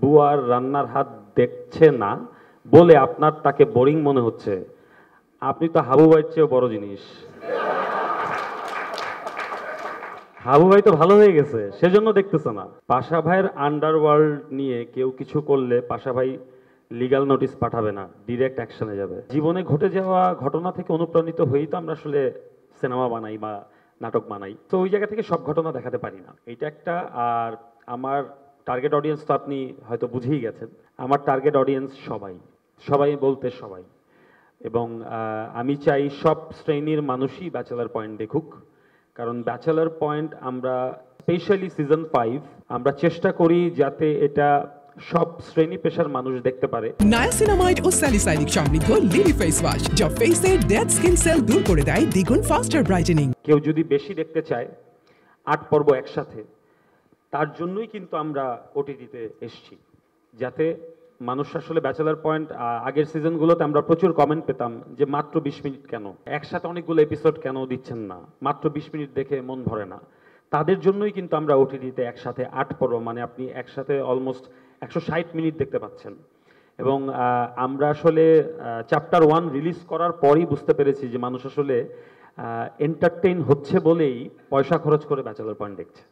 বুয়ার রান্নার হাত দেখছে না বলে আপনার তাকে বোরিং মনে হচ্ছে, আপনি তো হাবু ভাইয়ের চেয়েও বড় জিনিস। হাবু ভাই তো ভালো হয়ে গেছে, সেজন্য দেখতেছে না। পাশা ভাইয়ের আন্ডারওয়ার্ল্ড নিয়ে কেউ কিছু করলে পাশা ভাই লিগ্যাল নোটিশ পাঠাবে না, ডিরেক্ট অ্যাকশনে যাবে। জীবনে ঘটে যাওয়া ঘটনা থেকে অনুপ্রাণিত হয়েই তো আমরা আসলে সিনেমা বানাই বা নাটক বানাই। তো ওই জায়গা থেকে সব ঘটনা দেখাতে পারি না, এটা একটা। আর আমার টার্গেট অডিয়েন্স তো আপনি হয়তো বুঝেই গেছেন। আমার টার্গেট অডিয়েন্স সবাই, সবাই বলতে সবাই। এবং আমি চাই সব শ্রেণীর মানুষই ব্যাচেলার পয়েন্ট দেখুক, কারণ ব্যাচেলার পয়েন্ট আমরা স্পেশালি সিজন 5 আমরা চেষ্টা করি যাতে এটা সব শ্রেণী পেশার মানুষ দেখতে পারে। নায়াসিনামাইড ও স্যালিসাইলিক সমৃদ্ধ লিলি ফেস ওয়াশ যা ফেসের ডেড স্কিন সেল দূর করে দেয় দ্বিগুণ ফাস্টার ব্রাইটেনিং। কেউ যদি বেশি দেখতে চায় 8 পর্ব একসাথে, তার জন্যই কিন্তু আমরা ওটিটিতে এসছি, যাতে মানুষ আসলে ব্যাচেলার পয়েন্ট আগের সিজনগুলোতে আমরা প্রচুর কমেন্ট পেতাম যে মাত্র 20 মিনিট কেন, একসাথে অনেকগুলো এপিসোড কেন দিচ্ছেন না, মাত্র 20 মিনিট দেখে মন ভরে না। তাদের জন্যই কিন্তু আমরা ওটিটিতে একসাথে 8 পর্ব, মানে আপনি একসাথে অলমোস্ট 160 মিনিট দেখতে পাচ্ছেন। এবং আমরা আসলে চ্যাপ্টার 1 রিলিজ করার পরই বুঝতে পেরেছি যে মানুষ আসলে এন্টারটেইন হচ্ছে বলেই পয়সা খরচ করে ব্যাচেলার পয়েন্ট দেখছে।